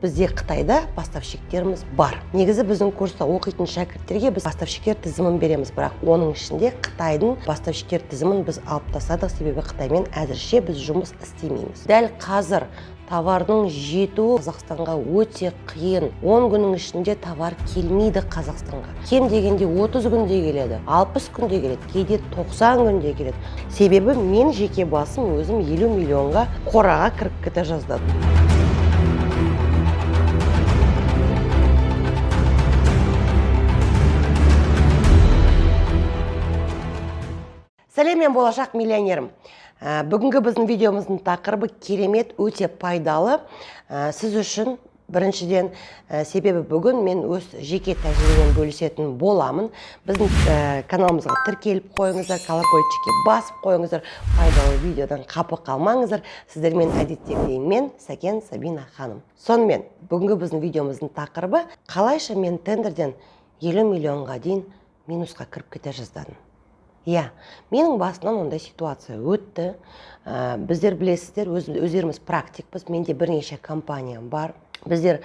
Бізде Қытайда поставщиктеріміз бар. Негізі біздің курста оқитын шәкірттерге біз поставщиктер тізімін береміз, бірақ оның ішінде Қытайдың поставщиктер тізімін біз алып тастадық, себебі Қытаймен әзірше біз жұмыс істемейміз. Дәл қазір товардың жетуі Қазақстанға өте қиын. 10 күннің ішінде товар келмейді Қазақстанға. Кем дегенде 30 күнде келеді, 60 күнде келеді, кейде 90 күнде келеді. Себебі мен жеке басым өзім 50 миллионға қораға кіріп кете жаздадым. Сәлем, мен болашақ миллионерім. Бүгінгі біздің видеомыздың тақырыбы керемет, өте пайдалы. Сіз үшін біріншіден себебі бүгін мен өз жеке тәжірибеммен бөлісетін боламын. Біздің каналымызға тіркеліп қойыңыздар, колокольчикке басып қойыңыздар, пайдалы видеодан қапы қалмаңыздар. Сіздермен әдеттегідей мен Сәкен Сабина ханым. Сонымен бүгінгі біздің видеомыздың тақырыбы қалайша мен тендерден 50 миллионға дейін минусқа кіріп кете жаздадым. Менің басынан ондай ситуация өтті. Біздер білесіздер, өздеріміз практикпіз. Менде бірнеше компаниям бар. Біздер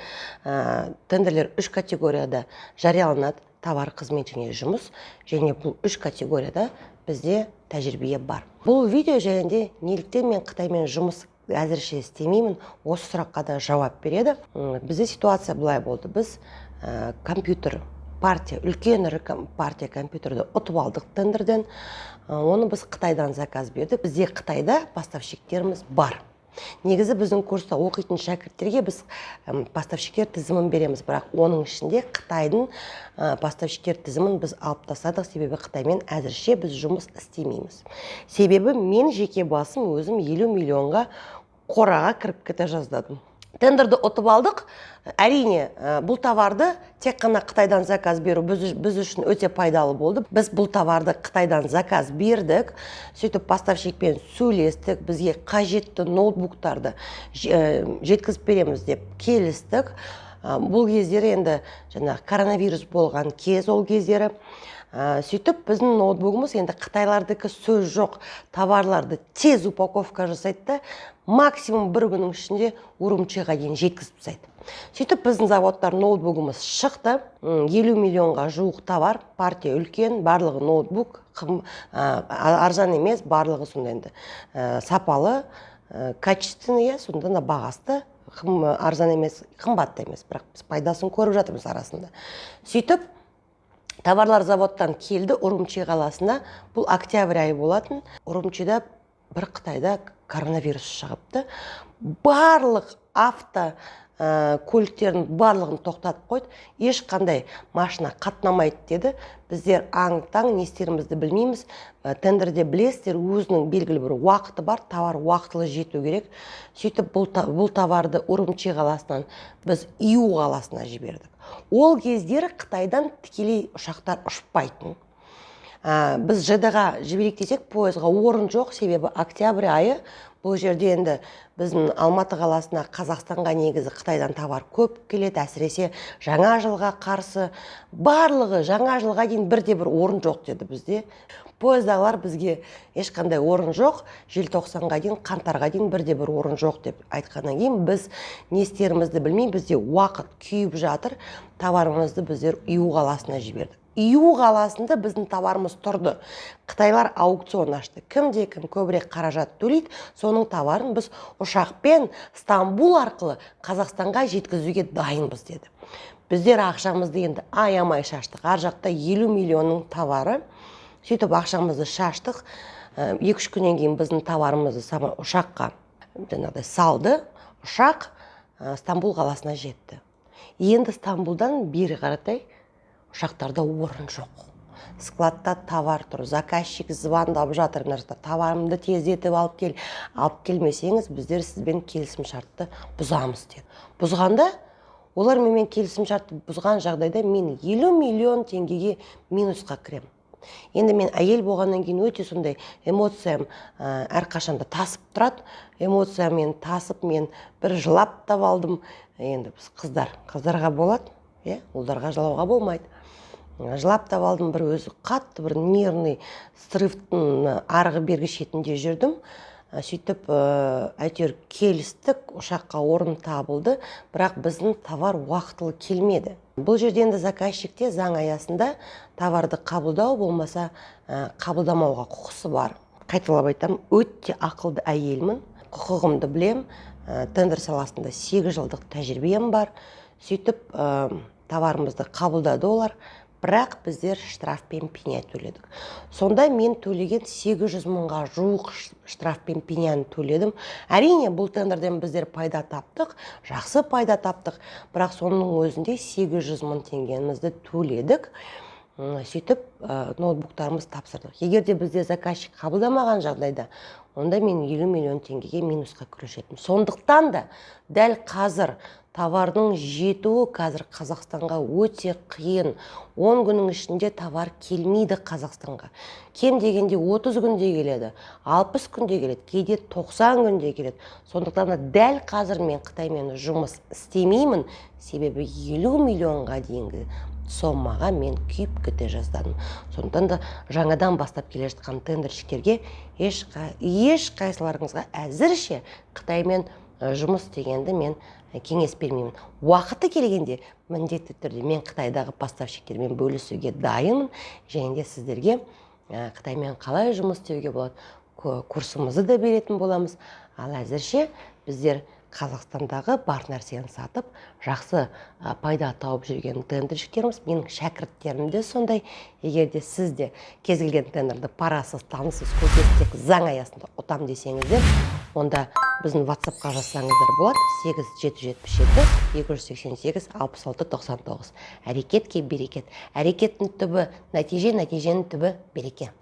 тендерлер 3 категорияда жарияланады: товар, қызмет және жұмыс. Және бұл 3 категорияда бізде тәжірибе бар. Бұл видео жайында неліктен мен Қытаймен жұмыс әзірше істемеймін, осы сұраққа да жауап береді. Бізде ситуация былай болды. Біз үлкен ірі партия компьютерді ұтып алдық тендерден. Оны біз Қытайдан заказ бердік. Бізде Қытайда поставщиктеріміз бар. Негізі біздің курста оқитын шәкірттерге біз поставщиктер тізімін береміз, бірақ оның ішінде Қытайдың поставщиктер тізімін біз алып тастадық, себебі Қытаймен әзірше біз жұмыс істемейміз. Себебі мен жеке басым өзім 50 миллионға қораға кіріп кете жаздадым. Тендерді ұтып алдық. Әрине, бұл товарды тек қана Қытайдан заказ беру біз үшін өте пайдалы болды. Біз бұл товарды Қытайдан заказ бердік, сөйтіп поставщикпен сөйлестік, бізге қажетті ноутбуктарды жеткізіп береміз деп келістік. Бұл кездері енді коронавирус болған кез ол кездері. Сөйтіп біздің ноутбугымыз енді Қытайлардікі сөз жоқ, товарларды тез упаковка жасайды, максимум бір күннің ішінде Урумчиға дейін жеткізіп тастайды. Сөйтіп біздің заводтар ноутбугымыз шықты. 50 миллионға жуық товар, партия үлкен, барлығы ноутбук, арзан емес, барлығы сонда енді сапалы, качественный, сонда да бағасы арзан емес, қымбатты емес, бірақ біз пайдасын көріп жатырмыз арасында. Сөйтіп товарлар заводтан келді Урумчи қаласына. Бұл октябрь айы болатын. Урумчида бір Қытайда коронавирус шығыпты. Барлық көліктердің барлығын тоқтатып қойды. Ешқандай машина қатынамайды деді. Біздер аң-таң не істерімізді білмейміз. Тендерде білесіздер, өзінің белгілі бір уақыты бар, товар уақытылы жету керек. Сөйтіп бұл товарды Урумчи қаласынан біз Иу қаласына жібердік. Ол кездері Қытайдан тікелей ұшақтар ұшпайтын. Біз ЖД-ға жіберейік десек, пойызға орын жоқ, себебі октябрь айы. Бұл жерде енді біздің Алматы қаласына, Қазақстанға негізі Қытайдан товар көп келеді, әсіресе жаңа жылға қарсы. Барлығы жаңа жылға дейін бірде-бір орын жоқ деді бізде. Пойыздағылар бізге ешқандай орын жоқ, желтоқсанға дейін, қаңтарға дейін бірде-бір орын жоқ деп айтқаннан кейін біз не істерімізді білмей, бізде уақыт күйіп жатыр, товарымызды біздер Иу қаласына жібердік. Иу қаласында біздің товарымыз тұрды. Қытайлар аукцион ашты. Кім көбірек қаражат төлейді, соның товарын біз ұшақпен Стамбул арқылы Қазақстанға жеткізуге дайынбыз деді. Біздер ақшамызды енді аямай шаштық. Ар жақта 50 миллионның товары. Сөйтіп ақшамызды шаштық. 2-3 күннен кейін біздің товарымызды ұшаққа салды. Ұшақ Стамбул қаласына жетті. Енді Стамбулдан бері қаратай ұшақтарда орын жоқ. Складта товар тұр. Заказчик звондап жатыр. Товарымды тездетіп алып келмесеңіз, біздер сізбен келісім шартты бұзамыз деді. Бұзғанда, олар менімен келісім шартты бұзған жағдайда мен 50 миллион теңгеге минусқа кірем. Енді мен әйел болғаннан кейін өте сондай эмоциям әрқашанда тасып тұрады. Эмоциямен тасып мен бір жылап та алдым. Енді біз қыздарға болады, ұлдарға жылауға болмайды. Жылап та алдым, бір өзі қатты, бір нервный срывтың арғы бергі шетінде жүрдім. сөйтіп әйтеуір келістік, ұшаққа орын табылды, бірақ біздің товар уақытылы келмеді. Бұл жерде енді заказчикте заң аясында товарды қабылдау болмаса қабылдамауға құқысы бар. Қайталап айтамын, өте ақылды әйелмін, құқығымды білем, тендер саласында 8 жылдық тәжірибем бар. Сөйтіп товарымызды қабылдады олар, бірақ біздер штраф пен пеня төледік. Сонда мен төлеген 800 мыңға жуық штраф пен пеняны төледім. Әрине, бұл тендерден біздер пайда таптық, жақсы пайда таптық, бірақ соның өзінде 800 мың теңгемізді төледік. Сөйтіп ноутбуктарымыз тапсырдық. Егер де бізде заказчик қабылдамаған жағдайда, онда мен 50 миллион теңгеге минусқа кіруші едім. Сондықтан да дәл қазір товардың жетуі қазір Қазақстанға өте қиын. 10 күннің ішінде товар келмейді Қазақстанға. Кем дегенде 30 күнде келеді, 60 күнде келеді, кейде 90 күнде келеді. Сондықтан да дәл қазір мен Қытаймен жұмыс істемеймін, себебі 50 миллионға дейінгі сомаға мен күйіп кете жаздадым. Сондықтан да жаңадан бастап келе жатқан тендершіктерге ешқайсыларыңызға әзірше Қытаймен жұмыс істегенді мен кеңес бермеймін. Уақыты келгенде міндетті түрде мен Қытайдағы поставщиктермен бөлісуге дайынмын, және де сіздерге Қытаймен қалай жұмыс істеуге болады, курсымызды да беретін боламыз. Ал әзірше біздер Қазақстандағы бар нәрсені сатып, жақсы пайда тауып жүрген тендершіктеріміз, менің шәкірттерім де сондай. Егер де сіз де кез келген тендерді парасыз, танысыз, көкестік заң аясында ұтам десеңіздер, онда біздің WhatsApp-қа жазсаңыздар болады. 8777-288-66-99. Әрекетке берекет. Әрекеттің түбі нәтиже, нәтиженің түбі береке.